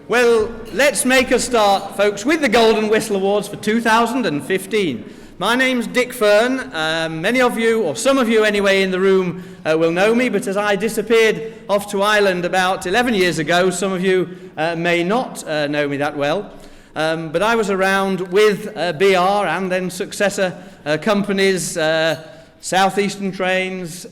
Well, let's make a start, folks, with the Golden Whistle Awards for 2015. My name's Dick Fern. Many of you, or some of you anyway, in the room will know me, but as I disappeared off to Ireland about 11 years ago, some of you may not know me that well. But I was around with BR and then successor companies, Southeastern Trains,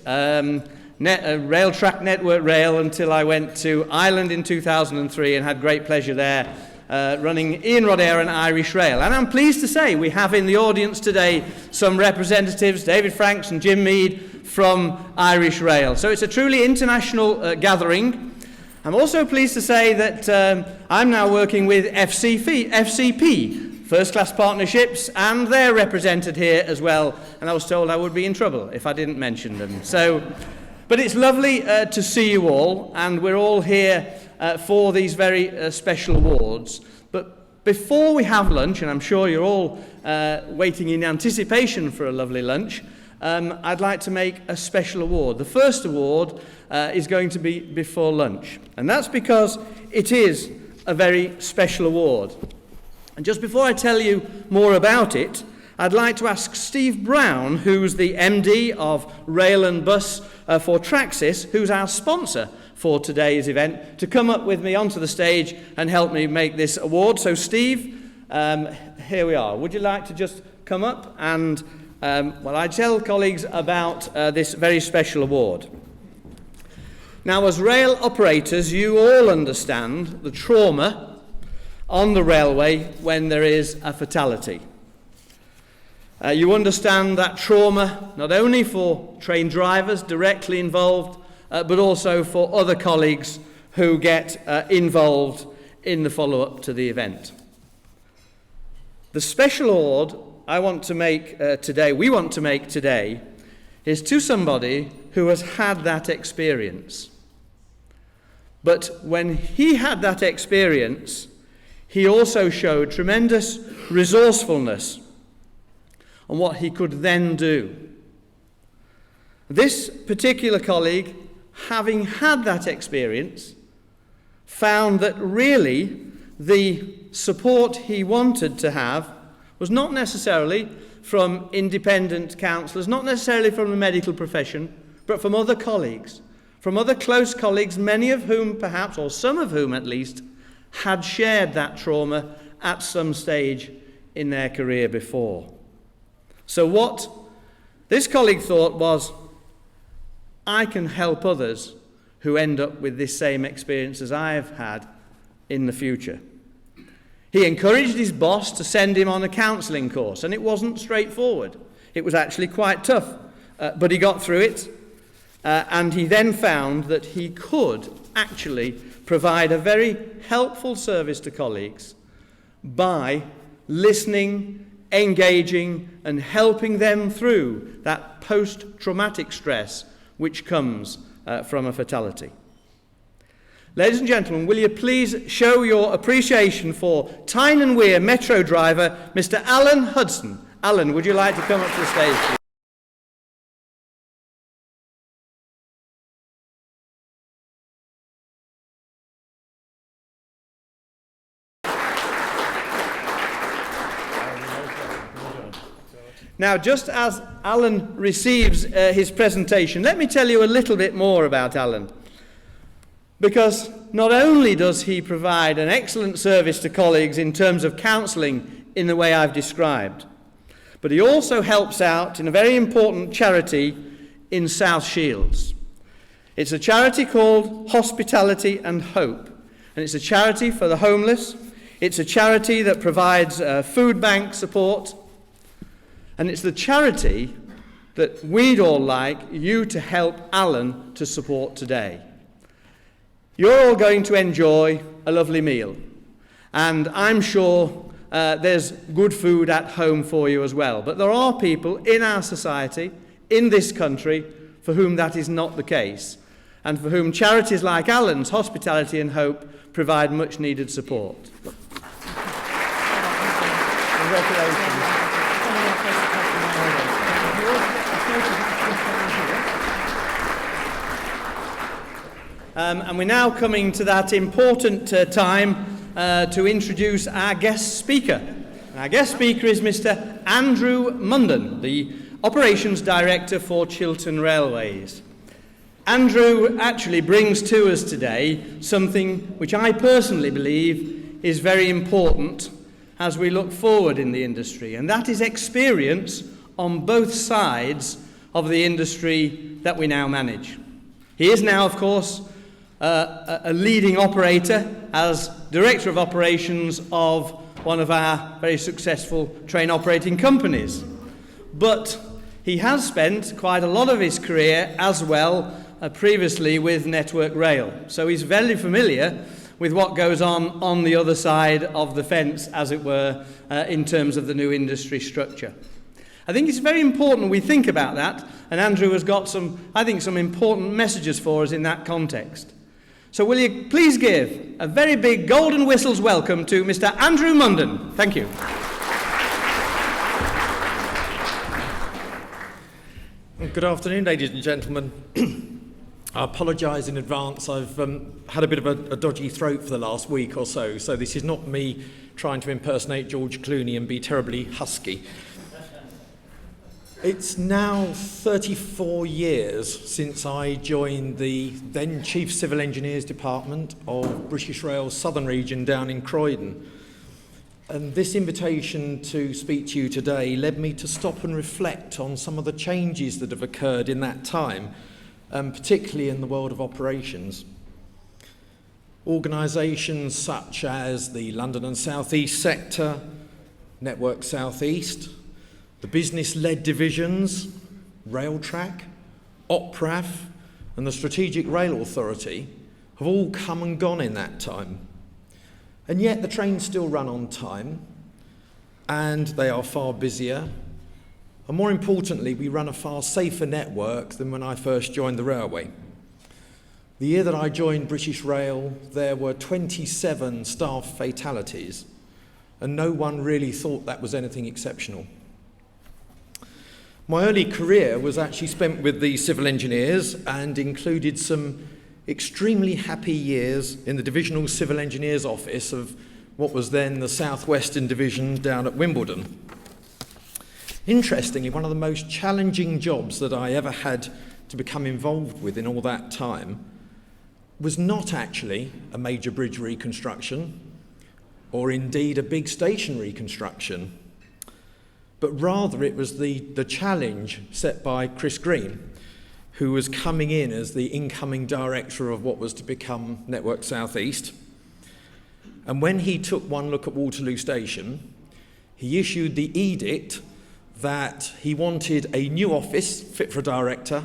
Rail Track Network Rail, until I went to Ireland in 2003 and had great pleasure there running Ian Rodair and Irish Rail. And I'm pleased to say we have in the audience today some representatives, David Franks and Jim Mead, from Irish Rail. So it's a truly international gathering. I'm also pleased to say that I'm now working with FCP, First Class Partnerships, and they're represented here as well. And I was told I would be in trouble if I didn't mention them. But it's lovely to see you all, and we're all here for these very special awards. But before we have lunch, and I'm sure you're all waiting in anticipation for a lovely lunch, I'd like to make a special award. The first award is going to be before lunch, and that's because it is a very special award. And just before I tell you more about it, I'd like to ask Steve Brown, who's the MD of Rail and Bus for Traxis, who's our sponsor for today's event, to come up with me onto the stage and help me make this award. So Steve, here we are. Would you like to just come up and, I tell colleagues about this very special award. Now, as rail operators, you all understand the trauma on the railway when there is a fatality. You understand that trauma not only for train drivers directly involved, but also for other colleagues who get involved in the follow-up to the event. The special award we want to make today, is to somebody who has had that experience. But when he had that experience, he also showed tremendous resourcefulness on what he could then do. This particular colleague, having had that experience, found that really the support he wanted to have was not necessarily from independent counsellors, not necessarily from the medical profession, but from other colleagues, from other close colleagues, many of whom perhaps, or some of whom at least, had shared that trauma at some stage in their career before. So what this colleague thought was, I can help others who end up with this same experience as I've had in the future. He encouraged his boss to send him on a counselling course, and it wasn't straightforward. It was actually quite tough, but he got through it, and he then found that he could actually provide a very helpful service to colleagues by listening, engaging, and helping them through that post-traumatic stress which comes from a fatality. Ladies and gentlemen, will you please show your appreciation for Tyne and Wear Metro driver, Mr. Alan Hudson. Alan, would you like to come up to the stage, please? Now, just as Alan receives his presentation, let me tell you a little bit more about Alan. Because not only does he provide an excellent service to colleagues in terms of counselling in the way I've described, but he also helps out in a very important charity in South Shields. It's a charity called Hospitality and Hope, and it's a charity for the homeless. It's a charity that provides food bank support, and it's the charity that we'd all like you to help Alan to support today. You're all going to enjoy a lovely meal, and I'm sure there's good food at home for you as well. But there are people in our society, in this country, for whom that is not the case, and for whom charities like Alan's Hospitality and Hope provide much needed support. Congratulations. And we're now coming to that important time to introduce our guest speaker. Our guest speaker is Mr. Andrew Munden, the Operations Director for Chiltern Railways. Andrew actually brings to us today something which I personally believe is very important as we look forward in the industry, and that is experience on both sides of the industry that we now manage. He is now, of course, a leading operator as Director of Operations of one of our very successful train operating companies. But he has spent quite a lot of his career as well previously with Network Rail. So he's very familiar with what goes on the other side of the fence, as it were, in terms of the new industry structure. I think it's very important we think about that, and Andrew has got some important messages for us in that context. So will you please give a very big golden whistles welcome to Mr. Andrew Munden. Thank you. Good afternoon, ladies and gentlemen. I apologise in advance. I've had a bit of a dodgy throat for the last week or so this is not me trying to impersonate George Clooney and be terribly husky. It's now 34 years since I joined the then Chief Civil Engineers Department of British Rail's Southern Region down in Croydon. And this invitation to speak to you today led me to stop and reflect on some of the changes that have occurred in that time, particularly in the world of operations. Organisations such as the London and South East sector, Network South East, the business-led divisions, Railtrack, OPRAF and the Strategic Rail Authority have all come and gone in that time. And yet the trains still run on time and they are far busier. And more importantly, we run a far safer network than when I first joined the railway. The year that I joined British Rail, there were 27 staff fatalities, and no one really thought that was anything exceptional. My early career was actually spent with the civil engineers and included some extremely happy years in the Divisional Civil Engineers Office of what was then the South Western Division down at Wimbledon. Interestingly, one of the most challenging jobs that I ever had to become involved with in all that time was not actually a major bridge reconstruction or indeed a big station reconstruction, but rather it was the challenge set by Chris Green, who was coming in as the incoming director of what was to become Network South East. And when he took one look at Waterloo Station, he issued the edict that he wanted a new office fit for a director,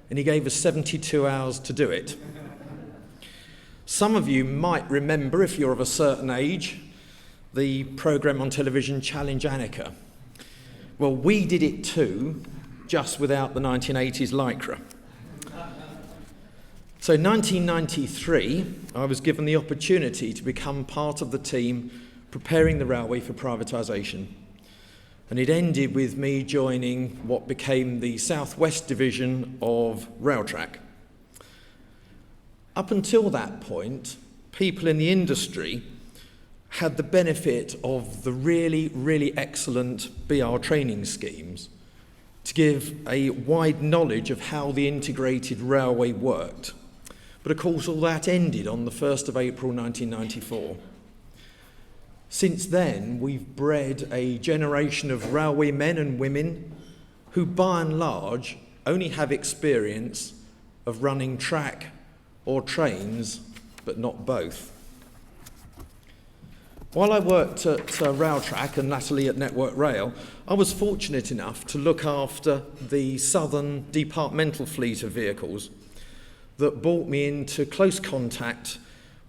and he gave us 72 hours to do it. Some of you might remember, if you're of a certain age, the programme on television Challenge Annika. Well, we did it too, just without the 1980s Lycra. So in 1993, I was given the opportunity to become part of the team preparing the railway for privatisation. And it ended with me joining what became the South West Division of Railtrack. Up until that point, people in the industry had the benefit of the really, really excellent BR training schemes to give a wide knowledge of how the integrated railway worked. But of course all that ended on the 1st of April 1994. Since then, we've bred a generation of railway men and women who by and large only have experience of running track or trains, but not both. While I worked at Railtrack and latterly at Network Rail, I was fortunate enough to look after the southern departmental fleet of vehicles that brought me into close contact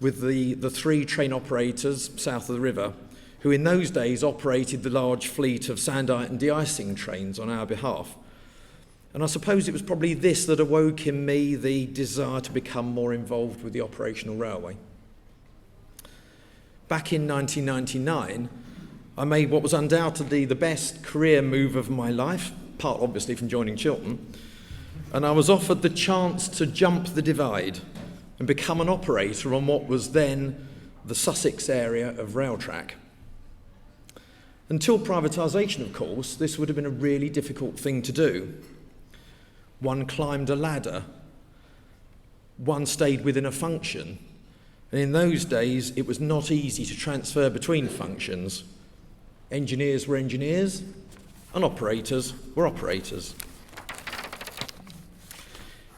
with the three train operators south of the river, who in those days operated the large fleet of sandite and de-icing trains on our behalf. And I suppose it was probably this that awoke in me the desire to become more involved with the operational railway. Back in 1999, I made what was undoubtedly the best career move of my life, part obviously from joining Chiltern, and I was offered the chance to jump the divide and become an operator on what was then the Sussex area of rail track. Until privatisation, of course, this would have been a really difficult thing to do. One climbed a ladder, one stayed within a function, and in those days it was not easy to transfer between functions. Engineers were engineers, and operators were operators.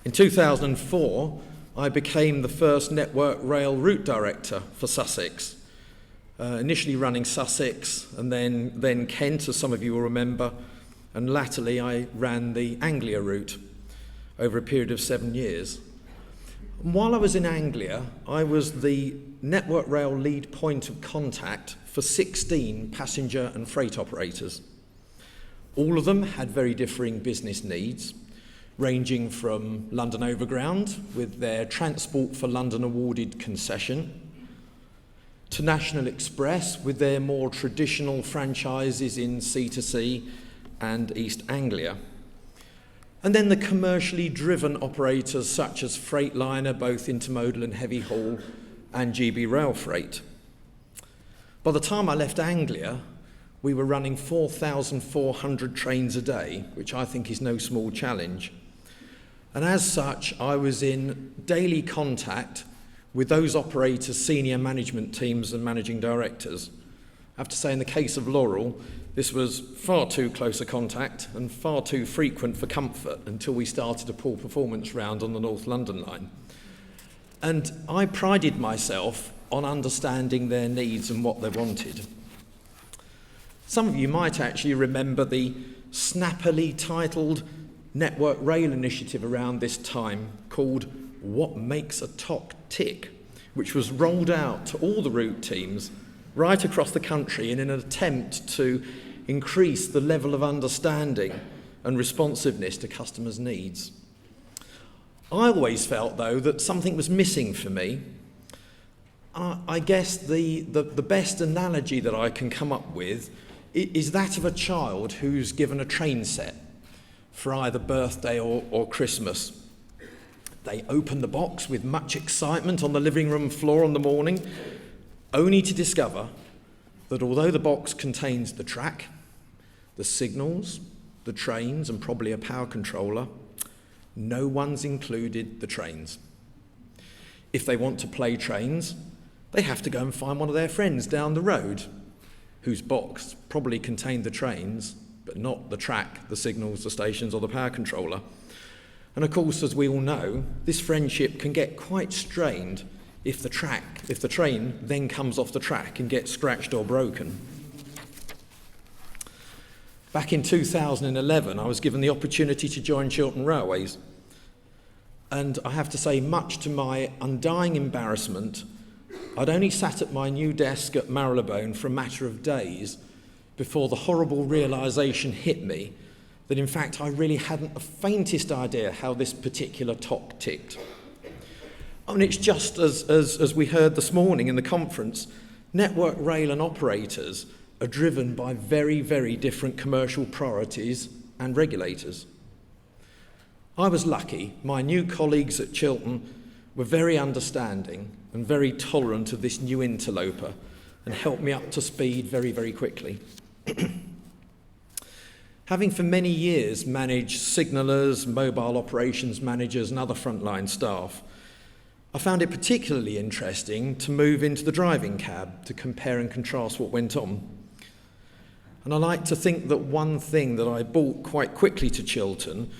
In 2004, I became the first Network Rail route director for Sussex, initially running Sussex and then Kent, as some of you will remember, and latterly I ran the Anglia route over a period of 7 years. And while I was in Anglia, I was the Network Rail lead point of contact for 16 passenger and freight operators. All of them had very differing business needs, ranging from London Overground, with their Transport for London awarded concession, to National Express, with their more traditional franchises in C2C and East Anglia. And then the commercially driven operators such as Freightliner, both intermodal and heavy haul, and GB Rail Freight. By the time I left Anglia, we were running 4,400 trains a day, which I think is no small challenge. And as such, I was in daily contact with those operators' senior management teams and managing directors. I have to say, in the case of Laurel, this was far too close a contact and far too frequent for comfort until we started a poor performance round on the North London line. And I prided myself on understanding their needs and what they wanted. Some of you might actually remember the snappily titled Network Rail initiative around this time called What Makes a TOC Tick, which was rolled out to all the route teams right across the country in an attempt to increase the level of understanding and responsiveness to customers' needs. I always felt, though, that something was missing for me. I guess the best analogy that I can come up with is that of a child who's given a train set for either birthday or Christmas. They open the box with much excitement on the living room floor on the morning, only to discover that although the box contains the track, the signals, the trains, and probably a power controller, no one's included the trains. If they want to play trains, they have to go and find one of their friends down the road, whose box probably contained the trains, but not the track, the signals, the stations, or the power controller. And of course, as we all know, this friendship can get quite strained if the train then comes off the track and gets scratched or broken. Back in 2011, I was given the opportunity to join Chiltern Railways. And I have to say, much to my undying embarrassment, I'd only sat at my new desk at Marylebone for a matter of days before the horrible realisation hit me that in fact I really hadn't the faintest idea how this particular TOC ticked. I mean, it's just as we heard this morning in the conference, Network Rail and operators are driven by very, very different commercial priorities and regulators. I was lucky. My new colleagues at Chiltern were very understanding and very tolerant of this new interloper and helped me up to speed very, very quickly. Having for many years managed signallers, mobile operations managers and other frontline staff, I found it particularly interesting to move into the driving cab to compare and contrast what went on. And I like to think that one thing that I brought quite quickly to Chiltern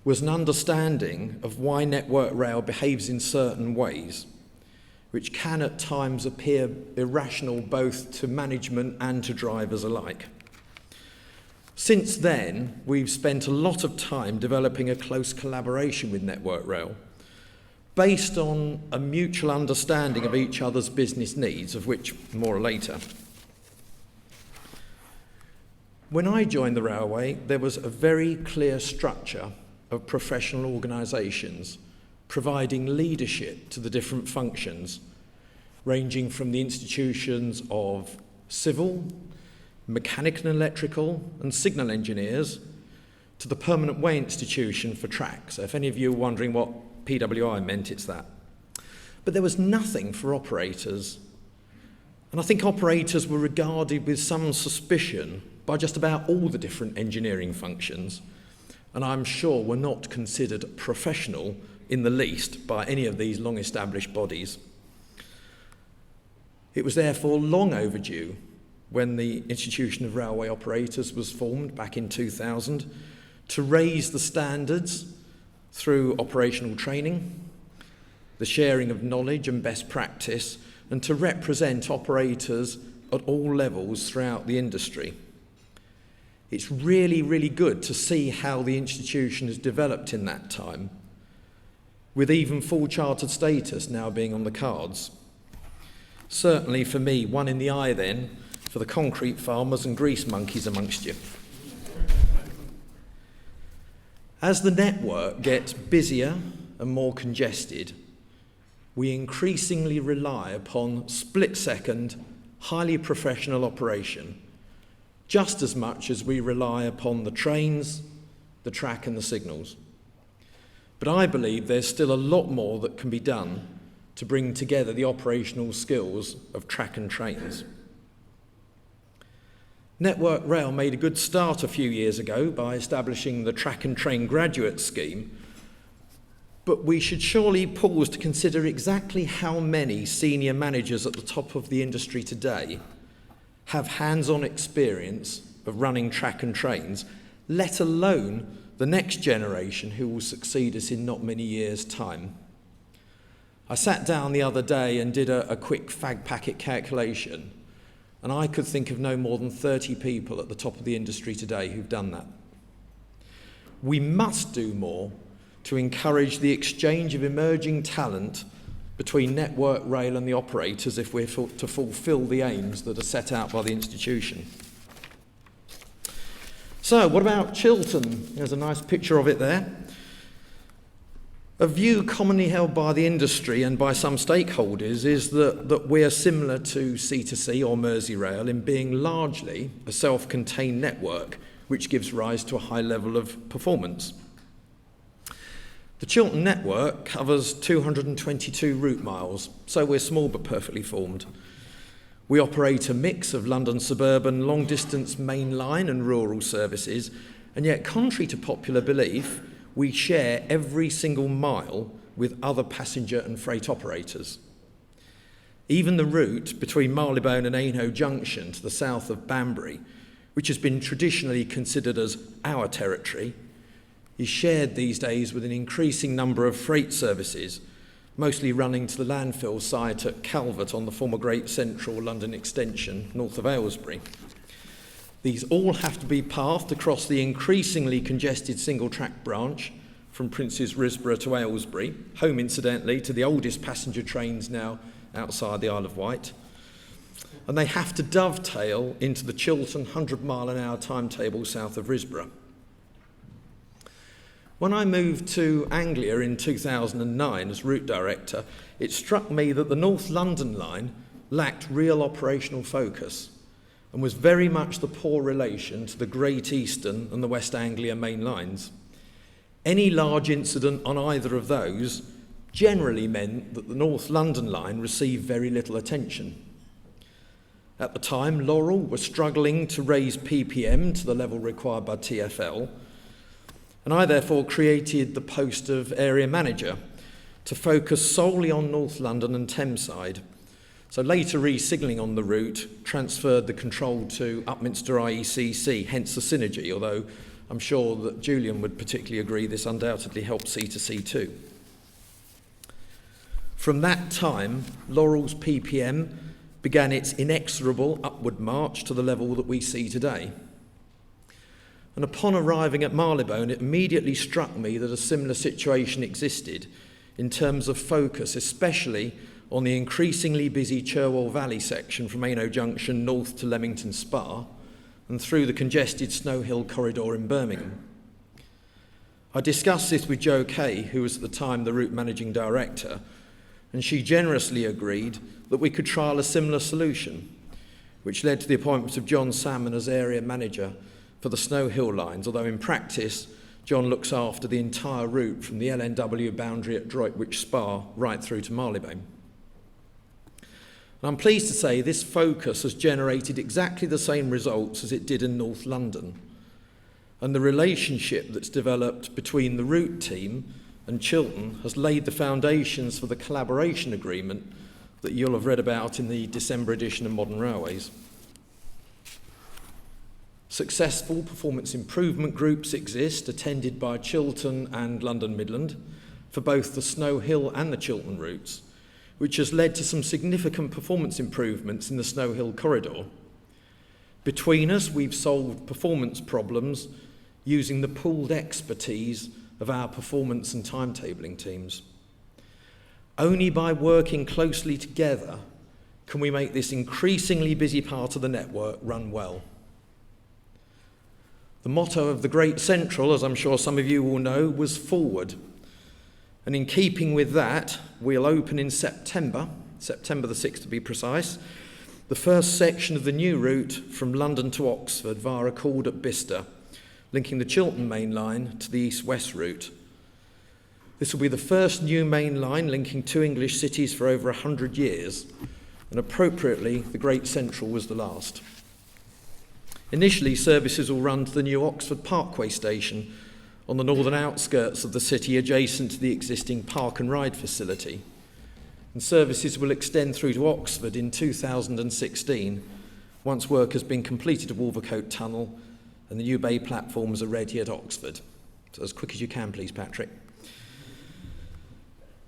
was an understanding of why Network Rail behaves in certain ways, which can at times appear irrational both to management and to drivers alike. Since then, we've spent a lot of time developing a close collaboration with Network Rail, based on a mutual understanding of each other's business needs, of which more later. When I joined the railway, there was a very clear structure of professional organisations providing leadership to the different functions, ranging from the institutions of civil, mechanical and electrical, and signal engineers, to the Permanent Way Institution for track. So if any of you are wondering what PWI meant, it's that. But there was nothing for operators And I think operators were regarded with some suspicion by just about all the different engineering functions, and I'm sure were not considered professional in the least by any of these long-established bodies. It was therefore long overdue when the Institution of Railway Operators was formed back in 2000 to raise the standards through operational training, the sharing of knowledge and best practice, and to represent operators at all levels throughout the industry. It's really, really good to see how the institution has developed in that time, with even full chartered status now being on the cards. Certainly for me, one in the eye then, for the concrete farmers and grease monkeys amongst you. As the network gets busier and more congested, we increasingly rely upon split-second, highly professional operation, just as much as we rely upon the trains, the track and the signals. But I believe there's still a lot more that can be done to bring together the operational skills of track and trains. Network Rail made a good start a few years ago by establishing the Track and Train Graduate Scheme, but we should surely pause to consider exactly how many senior managers at the top of the industry today have hands-on experience of running track and trains, let alone the next generation who will succeed us in not many years' time. I sat down the other day and did a quick fag packet calculation, and I could think of no more than 30 people at the top of the industry today who've done that. We must do more to encourage the exchange of emerging talent between Network Rail and the operators if we're to fulfil the aims that are set out by the institution. So, what about Chiltern? There's a nice picture of it there. A view commonly held by the industry and by some stakeholders is that we are similar to C2C or Merseyrail in being largely a self-contained network which gives rise to a high level of performance. The Chiltern network covers 222 route miles, so we're small but perfectly formed. We operate a mix of London suburban, long-distance mainline and rural services, and yet, contrary to popular belief, we share every single mile with other passenger and freight operators. Even the route between Marylebone and Aynhoe Junction to the south of Banbury, which has been traditionally considered as our territory, is shared these days with an increasing number of freight services, mostly running to the landfill site at Calvert on the former Great Central London extension north of Aylesbury. These all have to be pathed across the increasingly congested single-track branch from Prince's Risborough to Aylesbury, home incidentally to the oldest passenger trains now outside the Isle of Wight. And they have to dovetail into the Chiltern 100-mile-an-hour timetable south of Risborough. When I moved to Anglia in 2009 as route director, it struck me that the North London line lacked real operational focus and was very much the poor relation to the Great Eastern and the West Anglia main lines. Any large incident on either of those generally meant that the North London line received very little attention. At the time, Laurel was struggling to raise PPM to the level required by TfL, and I therefore created the post of area manager to focus solely on North London and Thameside. So later re-signalling on the route transferred the control to Upminster IECC, hence the synergy, although I'm sure that Julian would particularly agree this undoubtedly helped C2C too. From that time, Laurel's PPM began its inexorable upward march to the level that we see today. And upon arriving at Marylebone, it immediately struck me that a similar situation existed in terms of focus, especially on the increasingly busy Cherwell Valley section from Aynhoe Junction north to Leamington Spa and through the congested Snow Hill corridor in Birmingham. I discussed this with Jo Kay, who was at the time the route managing director, and she generously agreed that we could trial a similar solution, which led to the appointment of John Salmon as area manager for the Snow Hill lines, although in practice, John looks after the entire route from the LNW boundary at Droitwich Spa right through to Marylebone. And I'm pleased to say this focus has generated exactly the same results as it did in North London. And the relationship that's developed between the route team and Chiltern has laid the foundations for the collaboration agreement that you'll have read about in the December edition of Modern Railways. Successful performance improvement groups exist, attended by Chiltern and London Midland, for both the Snow Hill and the Chiltern routes, which has led to some significant performance improvements in the Snow Hill corridor. Between us, we've solved performance problems using the pooled expertise of our performance and timetabling teams. Only by working closely together can we make this increasingly busy part of the network run well. The motto of the Great Central, as I'm sure some of you will know, was forward. And in keeping with that, we'll open in September the 6th to be precise, the first section of the new route from London to Oxford via a chord at Bicester, linking the Chiltern main line to the east-west route. This will be the first new main line linking two English cities for over 100 years, and appropriately, the Great Central was the last. Initially, services will run to the new Oxford Parkway station on the northern outskirts of the city, adjacent to the existing park and ride facility. And services will extend through to Oxford in 2016, once work has been completed at Wolvercote Tunnel and the new bay platforms are ready at Oxford. So as quick as you can, please, Patrick.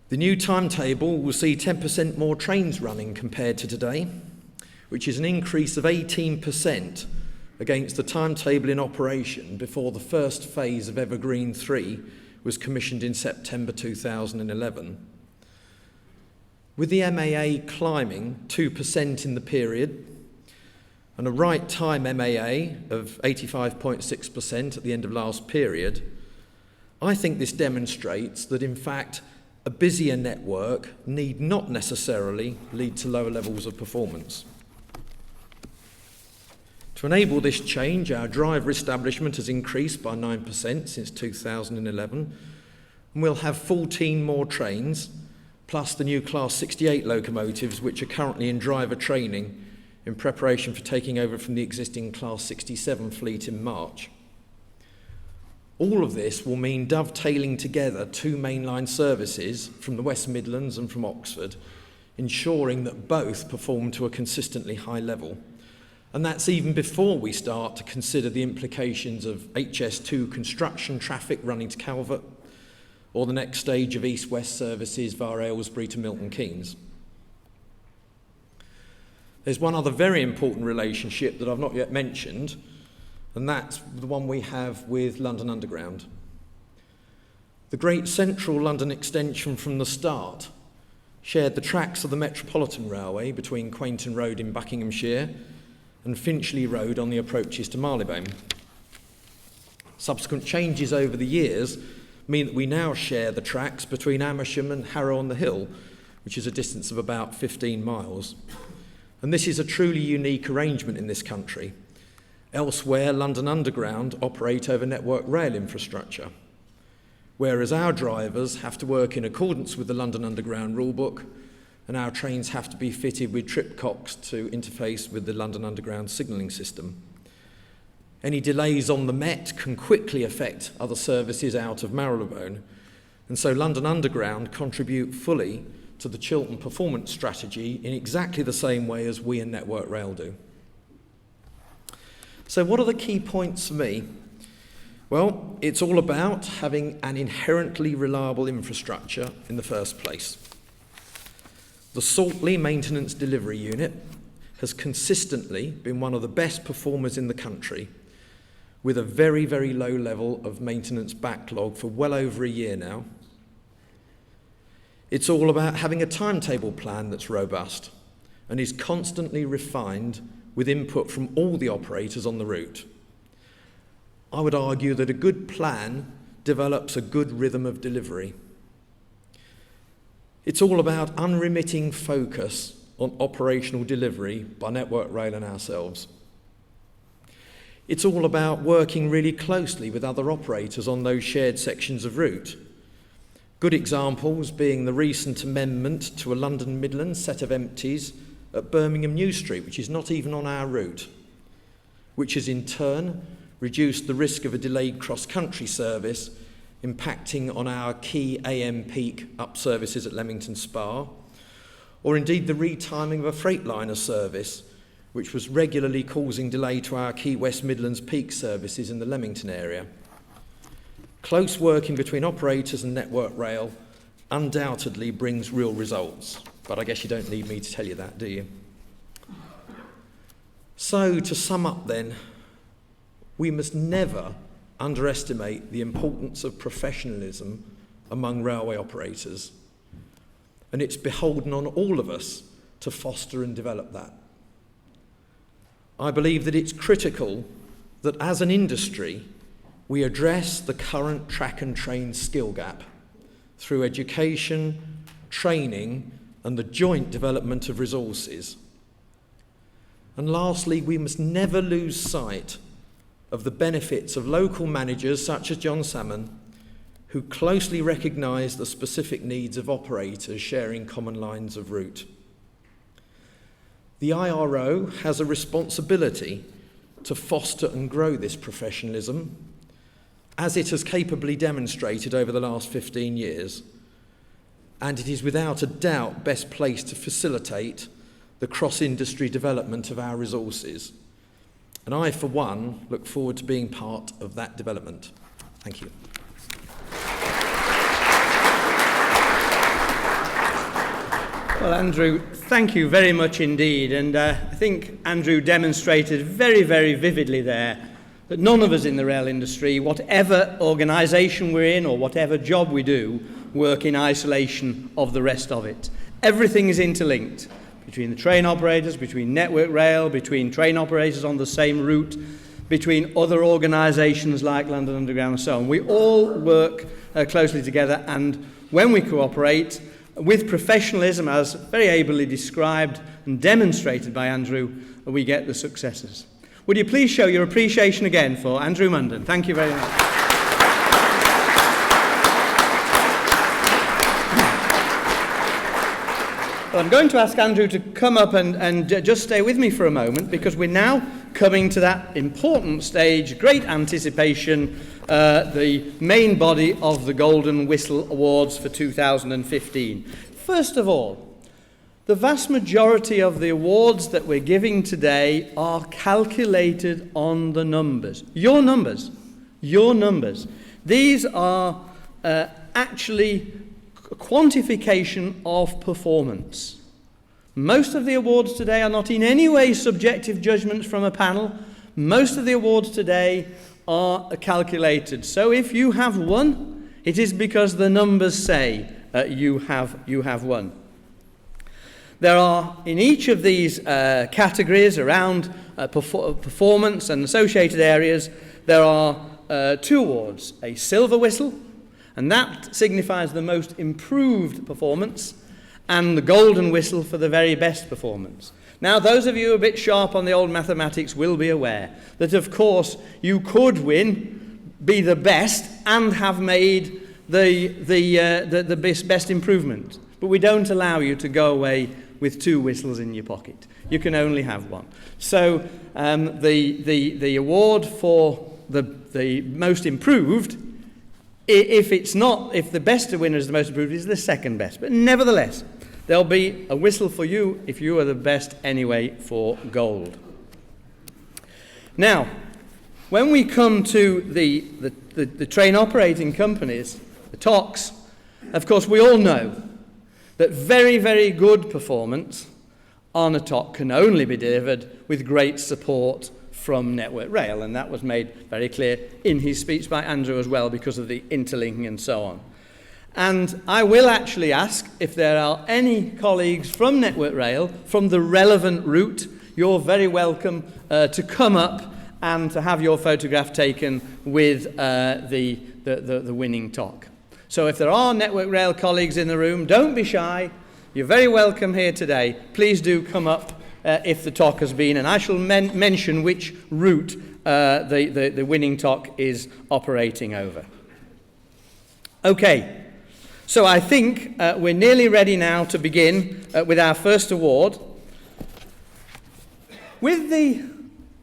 The new timetable will see 10% more trains running compared to today, which is an increase of 18% against the timetable in operation before the first phase of Evergreen 3 was commissioned in September 2011. With the MAA climbing 2% in the period and a right time MAA of 85.6% at the end of last period, I think this demonstrates that in fact a busier network need not necessarily lead to lower levels of performance. To enable this change, our driver establishment has increased by 9% since 2011, and we'll have 14 more trains, plus the new Class 68 locomotives, which are currently in driver training in preparation for taking over from the existing Class 67 fleet in March. All of this will mean dovetailing together two mainline services from the West Midlands and from Oxford, ensuring that both perform to a consistently high level. And that's even before we start to consider the implications of HS2 construction traffic running to Calvert, or the next stage of east-west services via Aylesbury to Milton Keynes. There's one other very important relationship that I've not yet mentioned, and that's the one we have with London Underground. The Great Central London extension from the start shared the tracks of the Metropolitan Railway between Quainton Road in Buckinghamshire and Finchley Road on the approaches to Marylebone. Subsequent changes over the years mean that we now share the tracks between Amersham and Harrow-on-the-Hill, which is a distance of about 15 miles. And this is a truly unique arrangement in this country. Elsewhere, London Underground operate over network rail infrastructure, whereas our drivers have to work in accordance with the London Underground rulebook, and our trains have to be fitted with tripcocks to interface with the London Underground signalling system. Any delays on the Met can quickly affect other services out of Marylebone, and so London Underground contribute fully to the Chiltern performance strategy in exactly the same way as we in Network Rail do. So what are the key points for me? Well, it's all about having an inherently reliable infrastructure in the first place. The Saltley Maintenance Delivery Unit has consistently been one of the best performers in the country, with a very, very low level of maintenance backlog for well over a year now. It's all about having a timetable plan that's robust and is constantly refined with input from all the operators on the route. I would argue that a good plan develops a good rhythm of delivery. It's all about unremitting focus on operational delivery by Network Rail and ourselves. It's all about working really closely with other operators on those shared sections of route. Good examples being the recent amendment to a London Midlands set of empties at Birmingham New Street, which is not even on our route, which has in turn reduced the risk of a delayed cross-country service, impacting on our key AM peak up services at Leamington Spa, or indeed the retiming of a Freightliner service, which was regularly causing delay to our key West Midlands peak services in the Leamington area. Close working between operators and Network Rail undoubtedly brings real results, but I guess you don't need me to tell you that, do you? So, to sum up then, we must never underestimate the importance of professionalism among railway operators, and it's beholden on all of us to foster and develop that. I believe that it's critical that as an industry we address the current track and train skill gap through education, training and the joint development of resources. And lastly, we must never lose sight of the benefits of local managers such as John Salmon, who closely recognise the specific needs of operators sharing common lines of route. The IRO has a responsibility to foster and grow this professionalism, as it has capably demonstrated over the last 15 years, and it is without a doubt best placed to facilitate the cross-industry development of our resources. And I, for one, look forward to being part of that development. Thank you. Well, Andrew, thank you very much indeed. And I think Andrew demonstrated very, very vividly there that none of us in the rail industry, whatever organisation we're in or whatever job we do, work in isolation of the rest of it. Everything is interlinked between the train operators, between Network Rail, between train operators on the same route, between other organisations like London Underground and so on. We all work closely together, and when we cooperate with professionalism, as very ably described and demonstrated by Andrew, we get the successes. Would you please show your appreciation again for Andrew Munden? Thank you very much. Well, I'm going to ask Andrew to come up and just stay with me for a moment, because we're now coming to that important stage, great anticipation, the main body of the Golden Whistle Awards for 2015. First of all, the vast majority of the awards that we're giving today are calculated on the numbers. Your numbers. Your numbers. These are actually quantification of performance. Most of the awards today are not in any way subjective judgments from a panel. Most of the awards today are calculated. So if you have won, it is because the numbers say you have won. There are, in each of these categories around performance and associated areas, there are two awards: a silver whistle, and that signifies the most improved performance, and the golden whistle for the very best performance. Now, those of you a bit sharp on the old mathematics will be aware that, of course, you could win, be the best, and have made the best improvement. But we don't allow you to go away with two whistles in your pocket. You can only have one. So the award for the most improved, if the best winner is the most improved, is the second best. But nevertheless, there'll be a whistle for you if you are the best anyway for gold. Now, when we come to the train operating companies, the TOCs, of course we all know that very, very good performance on a TOC can only be delivered with great support from Network Rail, and that was made very clear in his speech by Andrew as well, because of the interlinking and so on. And I will actually ask if there are any colleagues from Network Rail, from the relevant route. You're very welcome to come up and to have your photograph taken with the winning TOC. So if there are Network Rail colleagues in the room, don't be shy. You're very welcome here today. Please do come up if the TOC has been, and I shall mention which route the winning TOC is operating over. Okay, so I think we're nearly ready now to begin with our first award. with the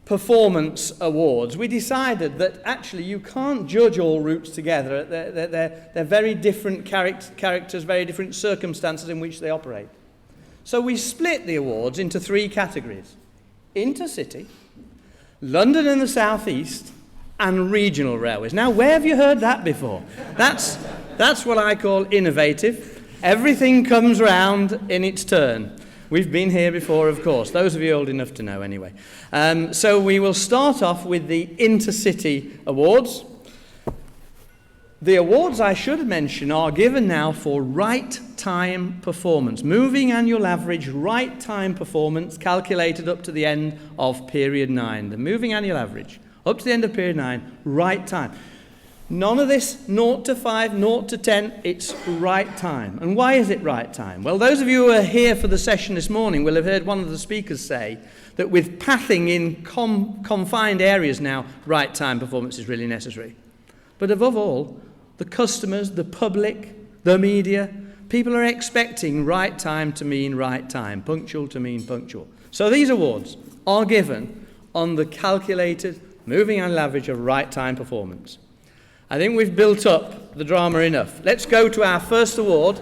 performance awards, we decided that actually you can't judge all routes together. They're very different characters, very different circumstances in which they operate. So we split the awards into 3 categories: intercity, London and the South East, and regional railways. Now, where have you heard that before? That's what I call innovative. Everything comes round in its turn. We've been here before, of course. Those of you old enough to know, anyway. So we will start off with the Intercity Awards. The awards, I should mention, are given now for right time performance. Moving annual average right time performance calculated up to the end of period 9. The moving annual average up to the end of period 9, right time. None of this 0 to 5, 0 to 10, it's right time. And why is it right time? Well, those of you who are here for the session this morning will have heard one of the speakers say that with pathing in confined areas now, right time performance is really necessary. But above all, the customers, the public, the media, people are expecting right time to mean right time, punctual to mean punctual. So these awards are given on the calculated moving annual average of right time performance. I think we've built up the drama enough. Let's go to our first award,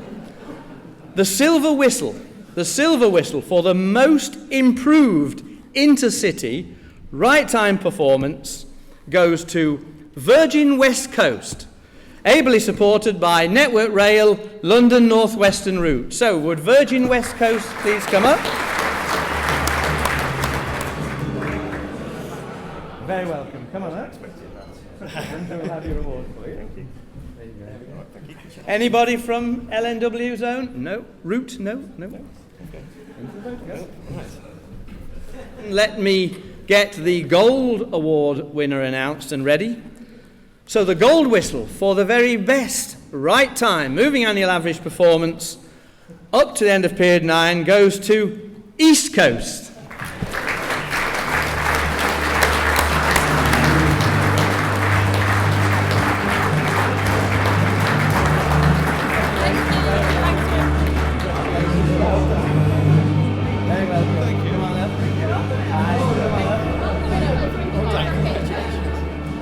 the Silver Whistle. The Silver Whistle for the most improved intercity right time performance goes to Virgin West Coast, ably supported by Network Rail London North Western Route. So would Virgin West Coast please come up? Very welcome. Come on up. We'll have your award for you. Thank you. There you go. Thank you. Anybody from LNW zone? No. Route? No. Okay. Let me get the Gold Award winner announced and ready. So the Gold Whistle for the very best right time moving annual average performance up to the end of period 9 goes to East Coast.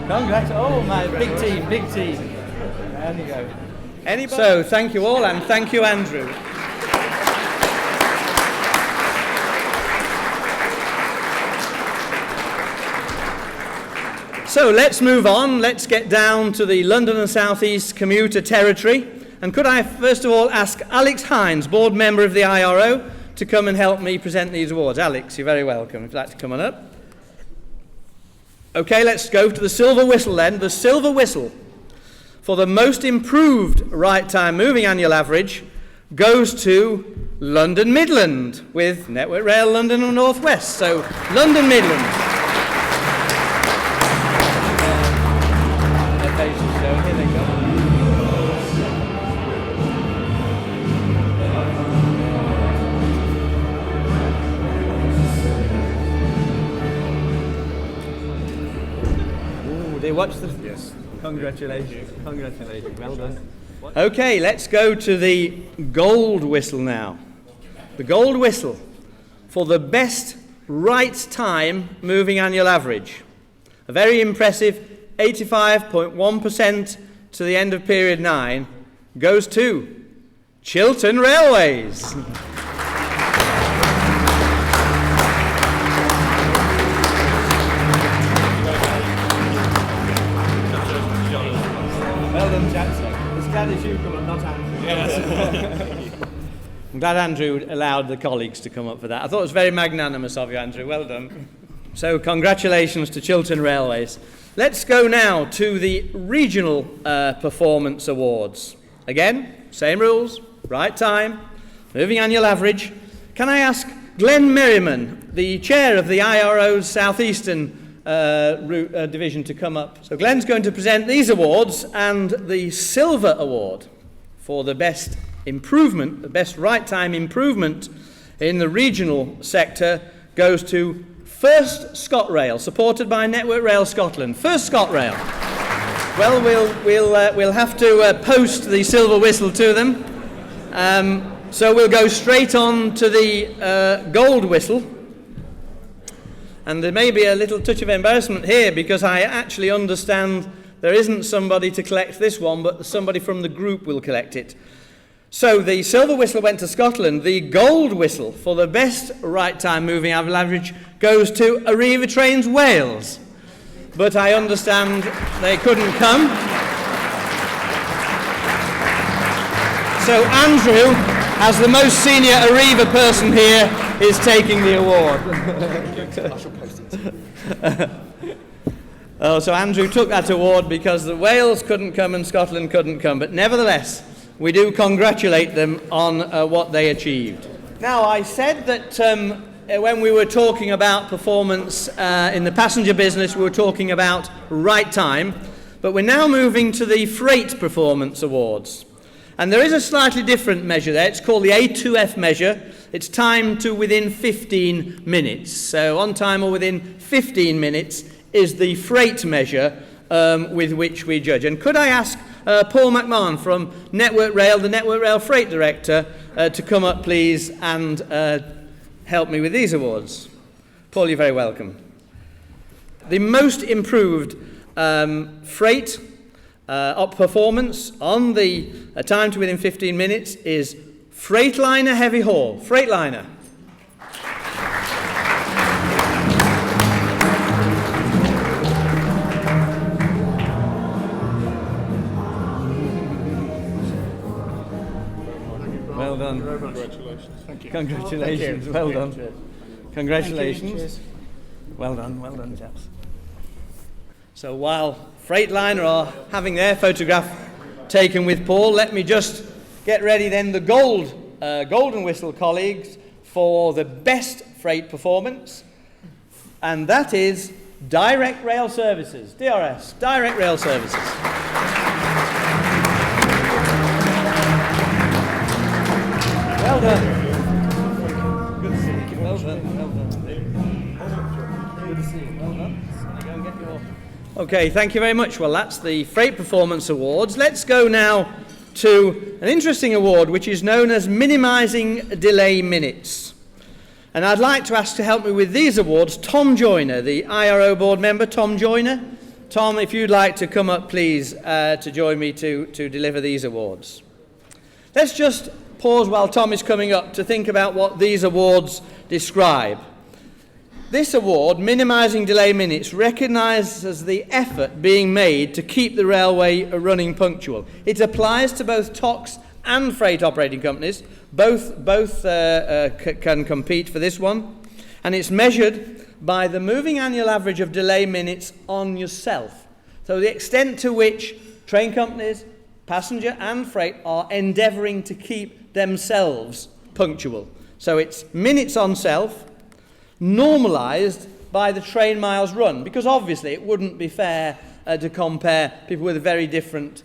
Congrats. Oh, my big team. There you go. Anybody? So, thank you all, and thank you, Andrew. So, let's move on. Let's get down to the London and South East commuter territory. And could I, first of all, ask Alex Hines, board member of the IRO, to come and help me present these awards. Alex, you're very welcome. If you'd like to come on up. Okay, let's go to the Silver Whistle then. The Silver Whistle for the most improved right time moving annual average goes to London Midland with Network Rail London and North West. So London Midland. Their faces shown. Here they go. Watch the... Yes. Congratulations. Congratulations. Well done. Okay, let's go to the Gold Whistle now. The Gold Whistle for the best right time moving annual average. A very impressive 85.1% to the end of period 9 goes to Chiltern Railways. Well done, chaps. It's glad that you come up, not Andrew. Yes. I'm glad Andrew allowed the colleagues to come up for that. I thought it was very magnanimous of you, Andrew. Well done. So, congratulations to Chiltern Railways. Let's go now to the Regional Performance Awards. Again, same rules, right time, moving annual average. Can I ask Glenn Merriman, the chair of the IRO's South Eastern division, to come up. So Glenn's going to present these awards, and the Silver Award for the best improvement, the best right time improvement in the regional sector goes to First ScotRail, supported by Network Rail Scotland. First ScotRail. Well, we'll have to post the Silver Whistle to them. So we'll go straight on to the Gold Whistle. And there may be a little touch of embarrassment here because I actually understand there isn't somebody to collect this one, but somebody from the group will collect it. So the silver whistle went to Scotland. The gold whistle for the best right time moving average goes to Arriva Trains Wales. But I understand they couldn't come. So Andrew, as the most senior Arriva person here, is taking the award. I shall post it. So Andrew took that award because the Wales couldn't come and Scotland couldn't come. But nevertheless, we do congratulate them on what they achieved. Now, I said that when we were talking about performance in the passenger business, we were talking about right time. But we're now moving to the Freight Performance Awards. And there is a slightly different measure there. It's called the A2F measure. It's time to within 15 minutes. So on time or within 15 minutes is the freight measure with which we judge. And could I ask Paul McMahon from Network Rail, the Network Rail Freight Director, to come up, please, and help me with these awards. Paul, you're very welcome. The most improved freight performance on the time to within 15 minutes is Freightliner Heavy Haul. Freightliner. Well done. Congratulations. Thank you. Congratulations. Thank you. Well done. Cheers. Congratulations. Cheers. Well done, chaps. So while Freightliner are having their photograph taken with Paul, let me just get ready then the Golden Whistle colleagues for the best freight performance, and that is Direct Rail Services, DRS, Direct Rail Services. Well done. Good to see you. Well done. Well done. Good to see you. Well done. Go and get your... Okay, thank you very much. Well, that's the Freight Performance Awards. Let's go now to an interesting award which is known as Minimising Delay Minutes. And I'd like to ask to help me with these awards Tom Joyner, the IRO board member. Tom Joyner. Tom, if you'd like to come up, please, to join me to deliver these awards. Let's just pause while Tom is coming up to think about what these awards describe. This award, Minimising Delay Minutes, recognises the effort being made to keep the railway running punctual. It applies to both TOCs and freight operating companies. Both can compete for this one. And it's measured by the moving annual average of delay minutes on yourself. So the extent to which train companies, passenger and freight are endeavouring to keep themselves punctual. So it's minutes on self, normalised by the train miles run, because obviously it wouldn't be fair to compare people with a very different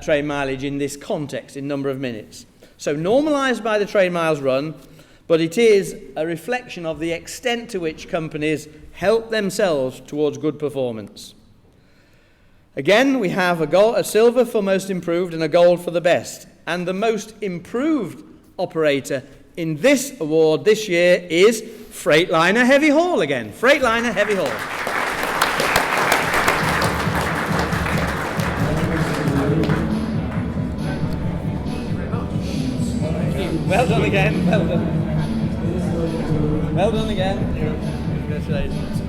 train mileage in this context, in number of minutes. So normalised by the train miles run, but it is a reflection of the extent to which companies help themselves towards good performance. Again, we have a silver for most improved and a gold for the best. And the most improved operator in this award this year is Freightliner Heavy Haul again. Freightliner Heavy Haul. Well done again. Well done. Well done again. Congratulations.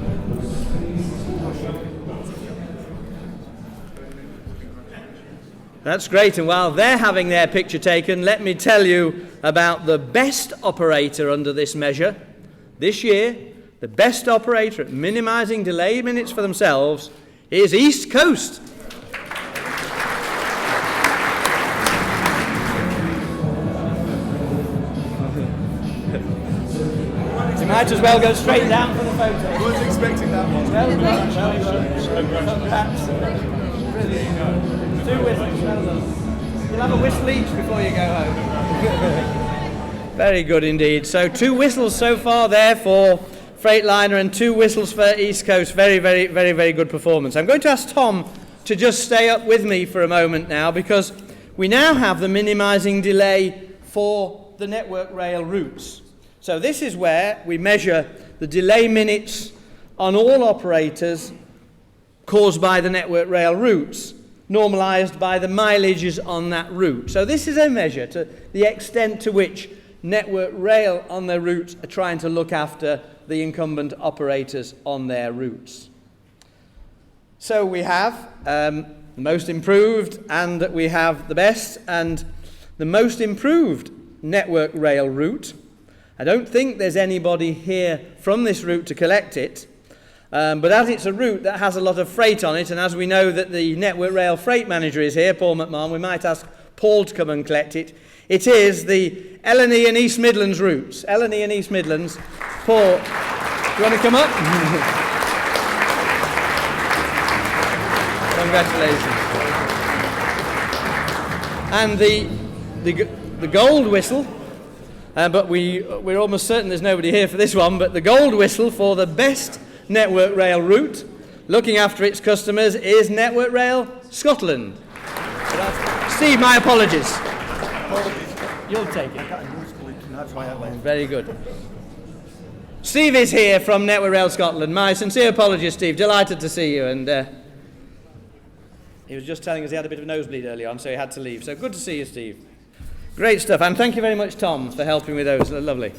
That's great, and while they're having their picture taken, let me tell you about the best operator under this measure. This year, the best operator at minimising delay minutes for themselves is East Coast. You might as well go straight down for the photo. I wasn't expecting that one. Well done. Congrats. Brilliant. 2 whistles, well done. You'll have a whistle each before you go home. Very good indeed. So 2 whistles so far there for Freightliner and 2 whistles for East Coast. Very, very, very, very good performance. I'm going to ask Tom to just stay up with me for a moment now, because we now have the minimising delay for the Network Rail routes. So this is where we measure the delay minutes on all operators caused by the Network Rail routes, normalised by the mileages on that route. So this is a measure to the extent to which Network Rail on their routes are trying to look after the incumbent operators on their routes. So we have the most improved, and we have the best, and the most improved Network Rail route. I don't think there's anybody here from this route to collect it, but as it's a route that has a lot of freight on it, and as we know that the Network Rail freight manager is here, Paul McMahon, we might ask Paul to come and collect it. It is the L&E and East Midlands routes. L&E and East Midlands. Paul, do you want to come up? Congratulations. And the gold whistle, but we're almost certain there's nobody here for this one, but the gold whistle for the best Network Rail route, looking after its customers, is Network Rail Scotland. Steve, my apologies. You'll take it. Very good. Steve is here from Network Rail Scotland. My sincere apologies, Steve. Delighted to see you. And he was just telling us he had a bit of a nosebleed early on, so he had to leave. So good to see you, Steve. Great stuff. And thank you very much, Tom, for helping with those. Lovely.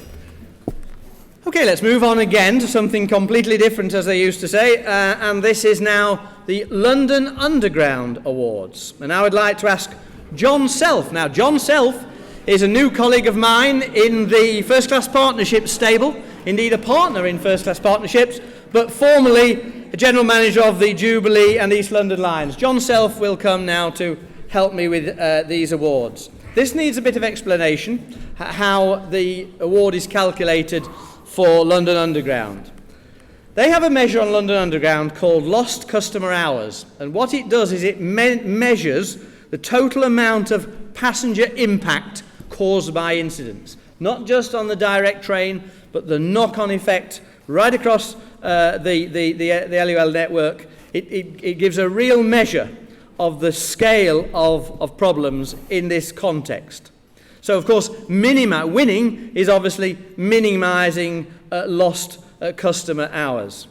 Okay, let's move on again to something completely different, as they used to say. And this is now the London Underground Awards. And I would like to ask John Self. Now, John Self is a new colleague of mine in the First Class Partnerships stable, indeed a partner in First Class Partnerships, but formerly a general manager of the Jubilee and East London lines. John Self will come now to help me with these awards. This needs a bit of explanation, how the award is calculated for London Underground. They have a measure on London Underground called lost customer hours, and what it does is it measures the total amount of passenger impact caused by incidents, not just on the direct train, but the knock-on effect right across the LUL network. It gives a real measure of the scale of problems in this context. So, of course, winning is obviously minimising lost customer hours.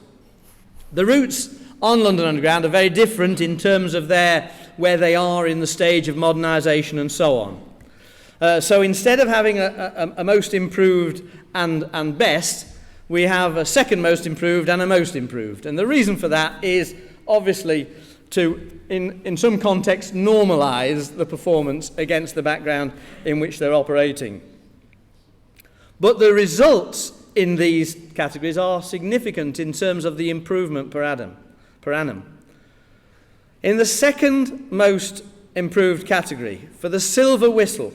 The routes on London Underground are very different in terms of where they are in the stage of modernisation and so on. So instead of having a most improved and best, we have a second most improved and a most improved. And the reason for that is obviously to, in some context, normalise the performance against the background in which they're operating. But the results in these categories are significant in terms of the improvement per annum. In the second most improved category, for the silver whistle,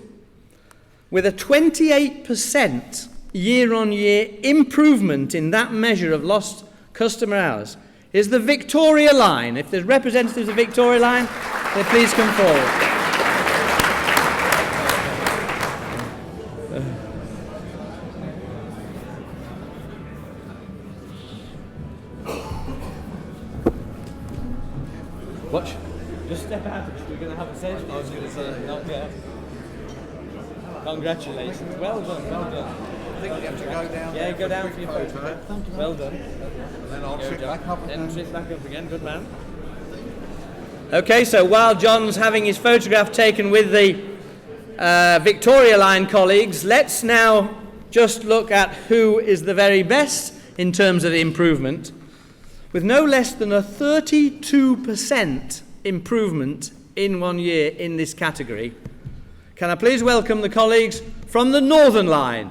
with a 28% year-on-year improvement in that measure of lost customer hours, is the Victoria line. If there's representatives of Victoria line, then please come forward. Watch. Just step out. We're going to have a session. I was going to say, not yet. Congratulations. Well done, well done. I think we have to go down. Yeah, go down for your photo. Thank you. Well done. And then I'll sit back up Then sit back up again. Good man. Okay, so while John's having his photograph taken with the Victoria Line colleagues, let's now just look at who is the very best in terms of improvement, with no less than a 32% improvement in 1 year in this category. Can I please welcome the colleagues from the Northern Line?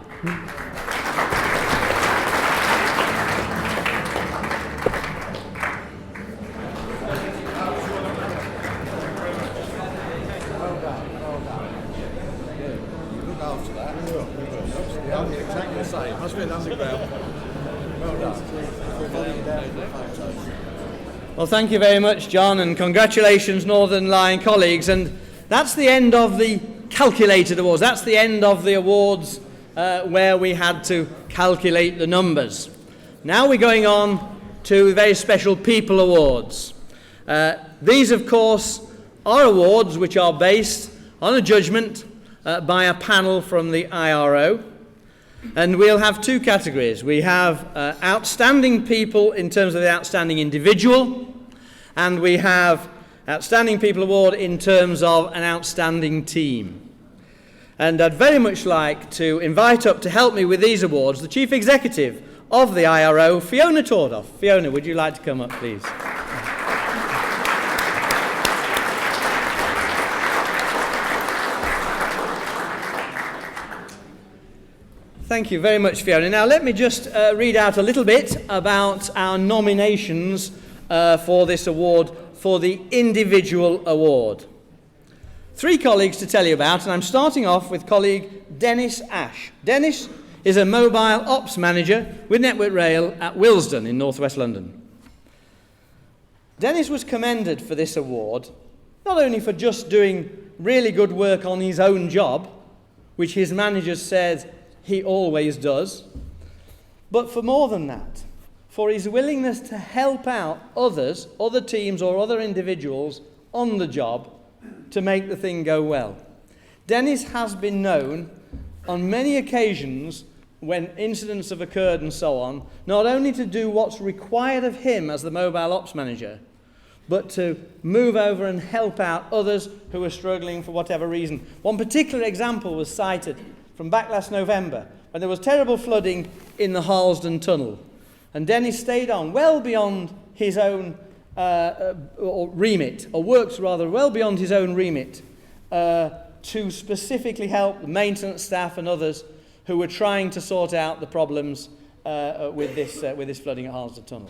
exactly the same. Must be an underground. Well done. Well, thank you very much, John, and congratulations, Northern Line colleagues. And that's the end of the calculated awards. That's the end of the awards where we had to calculate the numbers. Now we're going on to the very special People Awards. These, of course, are awards which are based on a judgment by a panel from the IRO. And we'll have two categories. We have outstanding people in terms of the outstanding individual, and we have Outstanding People Award in terms of an outstanding team. And I'd very much like to invite up to help me with these awards the Chief Executive of the IRO, Fiona Tordoff. Fiona, would you like to come up, please? Thank you very much, Fiona. Now, let me just read out a little bit about our nominations for this award, for the individual award. 3 colleagues to tell you about, and I'm starting off with colleague Dennis Ash. Dennis is a mobile ops manager with Network Rail at Willesden in northwest London. Dennis was commended for this award, not only for just doing really good work on his own job, which his manager said he always does, but for more than that, for his willingness to help out others, other teams or other individuals on the job to make the thing go well. Dennis has been known on many occasions when incidents have occurred and so on, not only to do what's required of him as the mobile ops manager, but to move over and help out others who are struggling for whatever reason. One particular example was cited from back last November, when there was terrible flooding in the Harlesden Tunnel. And Dennis stayed on well beyond his own remit, or works rather well beyond his own remit, to specifically help the maintenance staff and others who were trying to sort out the problems with this flooding at Harlesden Tunnel.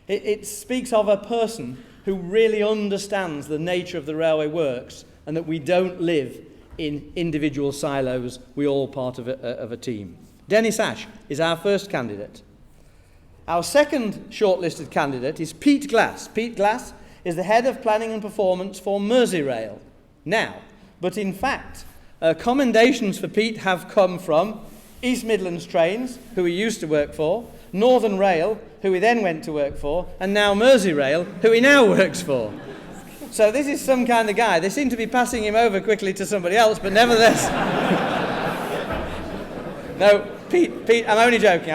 It speaks of a person who really understands the nature of the railway works, and that we don't live in individual silos, we're all part of a team. Dennis Ash is our first candidate. Our second shortlisted candidate is Pete Glass. Pete Glass is the head of planning and performance for Merseyrail now, but in fact, commendations for Pete have come from East Midlands Trains, who he used to work for, Northern Rail, who he then went to work for, and now Merseyrail, who he now works for. So this is some kind of guy. They seem to be passing him over quickly to somebody else, but nevertheless. No, Pete, I'm only joking.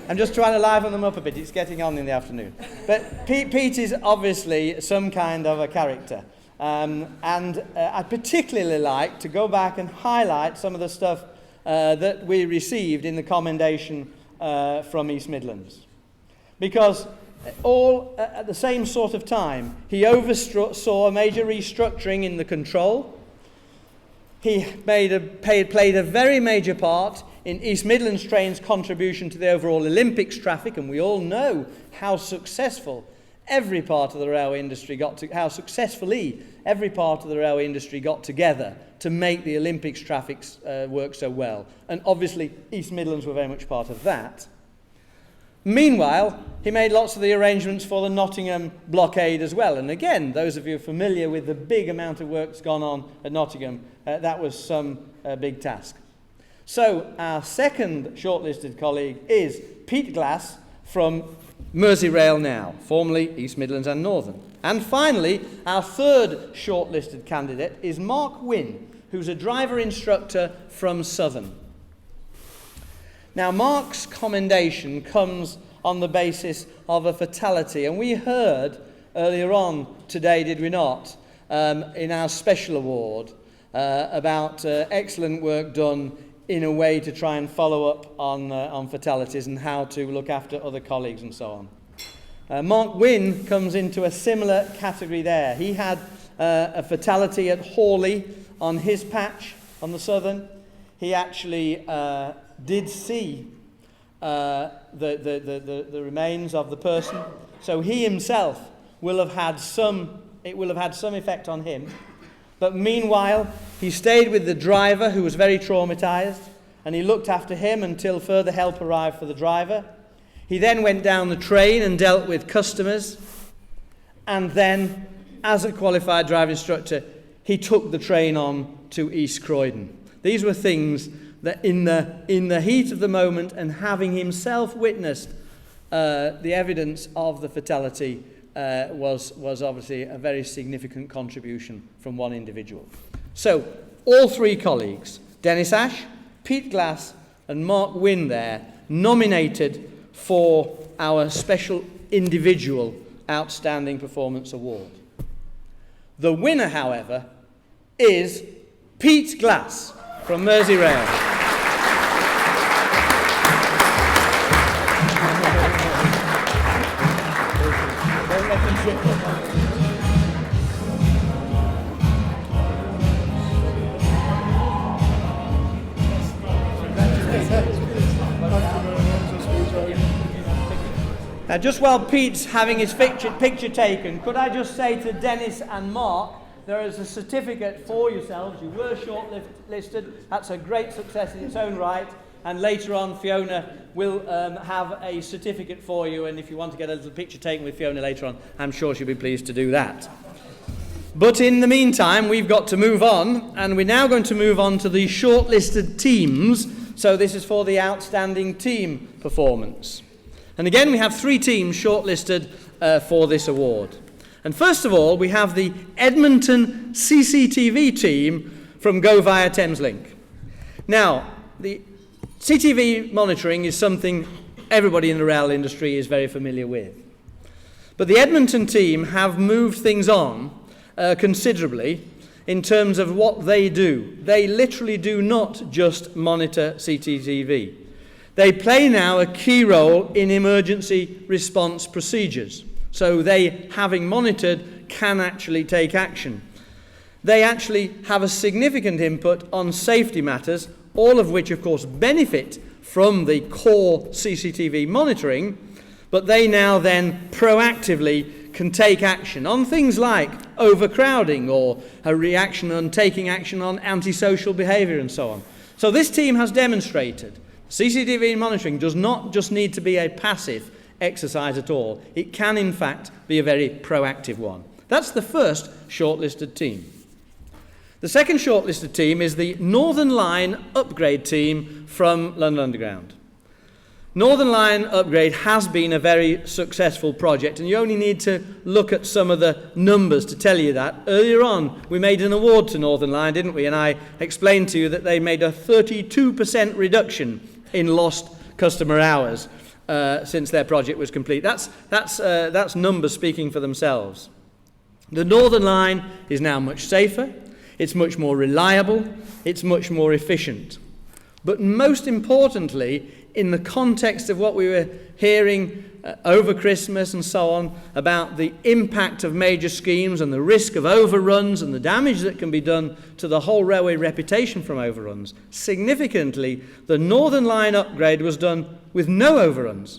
I'm just trying to liven them up a bit. It's getting on in the afternoon. But Pete is obviously some kind of a character. I'd particularly like to go back and highlight some of the stuff that we received in the commendation from East Midlands. Because all at the same sort of time, he oversaw a major restructuring in the control. He played a very major part in East Midlands Trains' contribution to the overall Olympics traffic, and we all know how successfully every part of the railway industry got together to make the Olympics traffic work so well. And obviously, East Midlands were very much part of that. Meanwhile, he made lots of the arrangements for the Nottingham blockade as well. And again, those of you familiar with the big amount of work that's gone on at Nottingham, that was some big task. So our second shortlisted colleague is Pete Glass from Merseyrail now, formerly East Midlands and Northern. And finally, our third shortlisted candidate is Mark Wynne, who's a driver instructor from Southern. Now, Mark's commendation comes on the basis of a fatality, and we heard earlier on today, did we not, in our special award about excellent work done in a way to try and follow up on fatalities and how to look after other colleagues and so on. Mark Wynne comes into a similar category there. He had a fatality at Hawley on his patch on the Southern. He actually did see the remains of the person, so he himself will have had some effect on him. But meanwhile, he stayed with the driver, who was very traumatized, and he looked after him until further help arrived for the driver. He then went down the train and dealt with customers, and then, as a qualified driver instructor, he took the train on to East Croydon. These were things that in the heat of the moment, and having himself witnessed the evidence of the fatality, was obviously a very significant contribution from one individual. So all 3 colleagues, Dennis Ash, Pete Glass and Mark Wynne there, nominated for our Special Individual Outstanding Performance Award. The winner, however, is Pete Glass from Merseyrail. Now, just while Pete's having his picture taken, could I just say to Dennis and Mark, there is a certificate for yourselves. You were shortlisted. That's a great success in its own right. And later on, Fiona will have a certificate for you. And if you want to get a little picture taken with Fiona later on, I'm sure she'll be pleased to do that. But in the meantime, we've got to move on. And we're now going to move on to the shortlisted teams. So this is for the outstanding team performance. And again, we have 3 teams shortlisted for this award. And first of all, we have the Edmonton CCTV team from Go Via Thameslink. Now, the CTV monitoring is something everybody in the rail industry is very familiar with. But the Edmonton team have moved things on considerably in terms of what they do. They literally do not just monitor CCTV. They play now a key role in emergency response procedures. So they, having monitored, can actually take action. They actually have a significant input on safety matters, all of which, of course, benefit from the core CCTV monitoring, but they now then proactively can take action on things like overcrowding or a reaction on taking action on antisocial behaviour and so on. So this team has demonstrated CCTV monitoring does not just need to be a passive exercise at all. It can, in fact, be a very proactive one. That's the first shortlisted team. The second shortlisted team is the Northern Line Upgrade team from London Underground. Northern Line Upgrade has been a very successful project, and you only need to look at some of the numbers to tell you that. Earlier on, we made an award to Northern Line, didn't we? And I explained to you that they made a 32% reduction in lost customer hours since their project was complete. That's numbers speaking for themselves. The Northern Line is now much safer, it's much more reliable, it's much more efficient. But most importantly, in the context of what we were hearing over Christmas and so on about the impact of major schemes and the risk of overruns and the damage that can be done to the whole railway reputation from overruns, significantly, the Northern Line upgrade was done with no overruns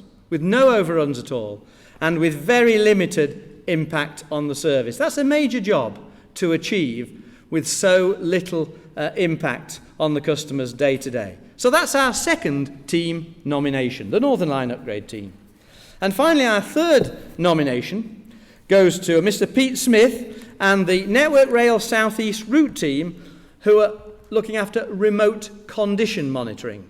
at all, and with very limited impact on the service. That's a major job to achieve with so little impact on the customers day to day. So that's our second team nomination, the Northern Line Upgrade team. And finally, our third nomination goes to Mr. Pete Smith and the Network Rail South East Route team, who are looking after remote condition monitoring.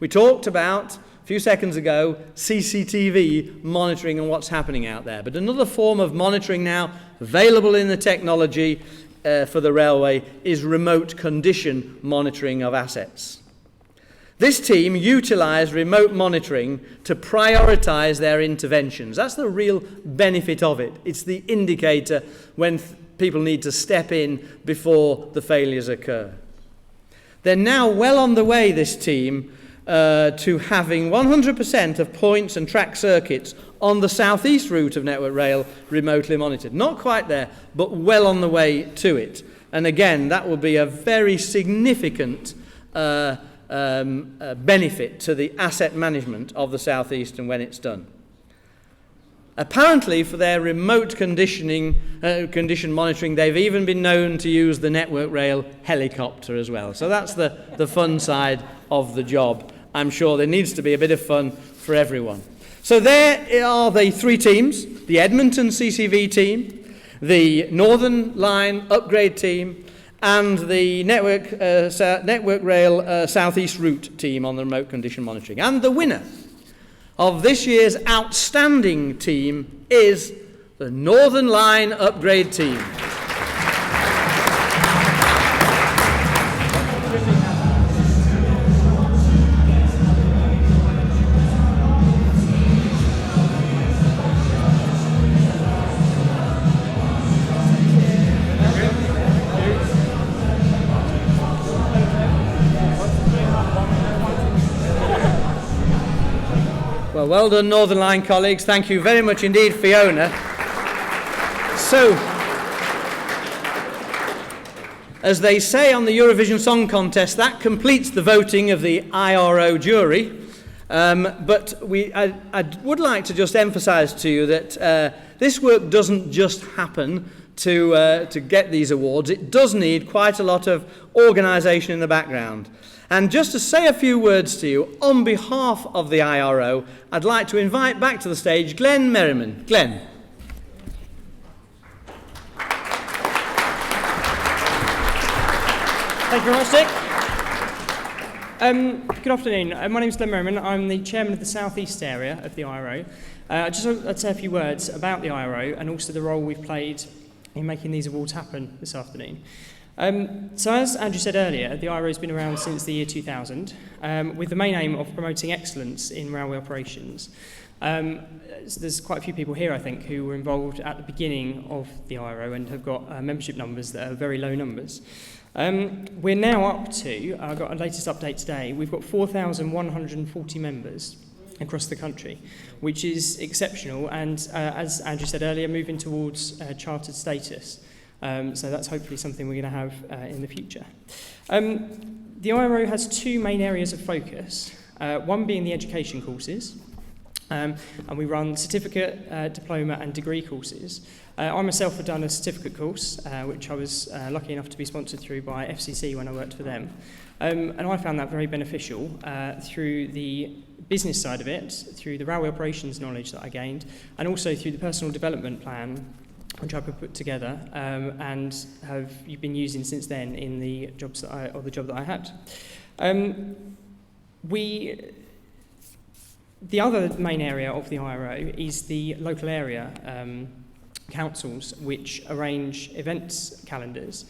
We talked about, a few seconds ago, CCTV monitoring and what's happening out there. But another form of monitoring now available in the technology for the railway is remote condition monitoring of assets. This team utilised remote monitoring to prioritise their interventions. That's the real benefit of it. It's the indicator when people need to step in before the failures occur. They're now well on the way, this team, to having 100% of points and track circuits on the southeast route of Network Rail remotely monitored. Not quite there, but well on the way to it. And again, that will be a very significant benefit to the asset management of the southeast and when it's done. Apparently, for their remote condition monitoring, they've even been known to use the Network Rail helicopter as well. So that's the fun side of the job. I'm sure there needs to be a bit of fun for everyone. So there are the three teams: the Edmonton CCV team, the Northern Line Upgrade team, and the Network Rail South East Route team on the remote condition monitoring. And the winner of this year's outstanding team is the Northern Line Upgrade team. Well done, Northern Line colleagues. Thank you very much indeed, Fiona. So, as they say on the Eurovision Song Contest, that completes the voting of the IRO jury. But I would like to just emphasise to you that this work doesn't just happen to get these awards. It does need quite a lot of organisation in the background. And just to say a few words to you, on behalf of the IRO, I'd like to invite back to the stage Glenn Merriman. Glenn. Thank you very much, Dick. Good afternoon. My name is Glenn Merriman. I'm the chairman of the South East area of the IRO. I just want to say a few words about the IRO and also the role we've played in making these awards happen this afternoon. So as Andrew said earlier, the IRO has been around since the year 2000 with the main aim of promoting excellence in railway operations. So there's quite a few people here, I think, who were involved at the beginning of the IRO and have got membership numbers that are very low numbers. We're now up to, I've got a latest update today, we've got 4,140 members across the country, which is exceptional and, as Andrew said earlier, moving towards chartered status. So that's hopefully something we're going to have in the future. The IRO has two main areas of focus, one being the education courses, and we run certificate, diploma and degree courses. I myself have done a certificate course, which I was lucky enough to be sponsored through by FCC when I worked for them. And I found that very beneficial through the business side of it, through the railway operations knowledge that I gained, and also through the personal development plan which I put together and have been using since then in the jobs that the job that I had. The other main area of the IRO is the local area councils which arrange events calendars.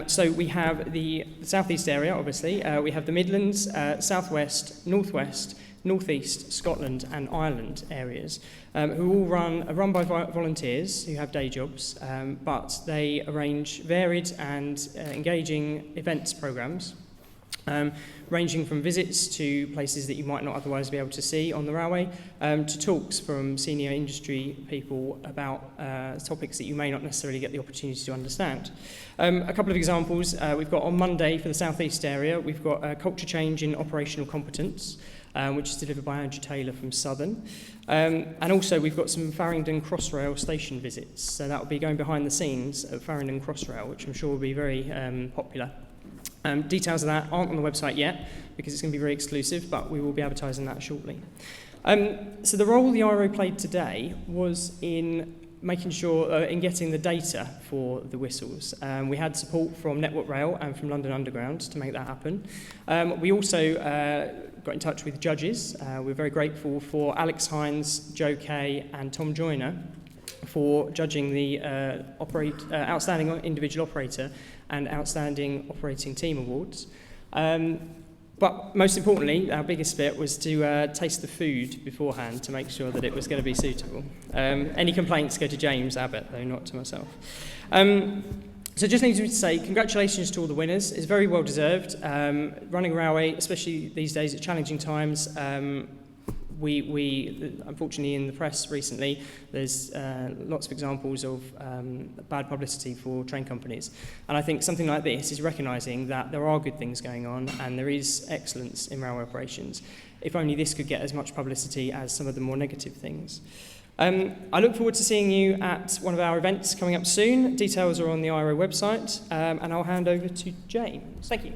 So we have the South East area, obviously. We have the Midlands, South West, North West, North East, Scotland and Ireland areas, who all run by volunteers who have day jobs, but they arrange varied and engaging events programmes, ranging from visits to places that you might not otherwise be able to see on the railway, to talks from senior industry people about topics that you may not necessarily get the opportunity to understand. A couple of examples, we've got on Monday for the South East area, we've got culture change in operational competence, which is delivered by Andrew Taylor from Southern. And also we've got some Farringdon Crossrail station visits, so that will be going behind the scenes at Farringdon Crossrail, which I'm sure will be very popular. Details of that aren't on the website yet because it's going to be very exclusive, but we will be advertising that shortly. So the role the IRO played today was in making sure, in getting the data for the whistles. We had support from Network Rail and from London Underground to make that happen. We also got in touch with judges. We're very grateful for Alex Hines, Joe Kay and Tom Joyner for judging the Outstanding Individual Operator and Outstanding Operating Team Awards. But most importantly, our biggest bit was to taste the food beforehand to make sure that it was going to be suitable. Any complaints go to James Abbott, though, not to myself. So just need to say congratulations to all the winners. It's very well deserved. Running a railway, especially these days at challenging times, we unfortunately in the press recently there's lots of examples of bad publicity for train companies, and I think something like this is recognising that there are good things going on and there is excellence in railway operations. If only this could get as much publicity as some of the more negative things. I look forward to seeing you at one of our events coming up soon. Details are on the IRO website, and I'll hand over to James. Thank you.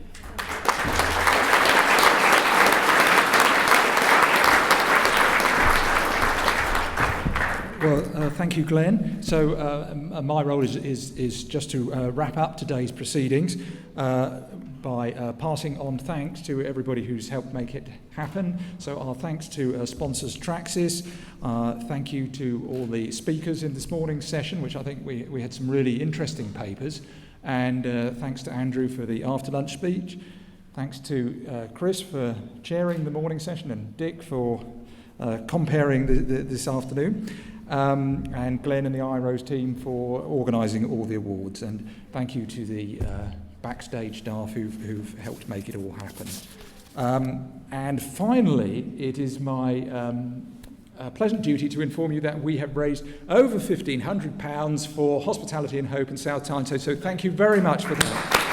Well, thank you, Glenn. So my role is just to wrap up today's proceedings by passing on thanks to everybody who's helped make it happen. So our thanks to sponsors Traxis. Thank you to all the speakers in this morning's session, which I think we had some really interesting papers. And thanks to Andrew for the after-lunch speech. Thanks to Chris for chairing the morning session and Dick for comparing this afternoon. And Glenn and the IRO's team for organising all the awards, and thank you to the backstage staff who've helped make it all happen. And finally, it is my pleasant duty to inform you that we have raised over £1,500 for Hospitality and Hope in South Tyneside. So thank you very much for that.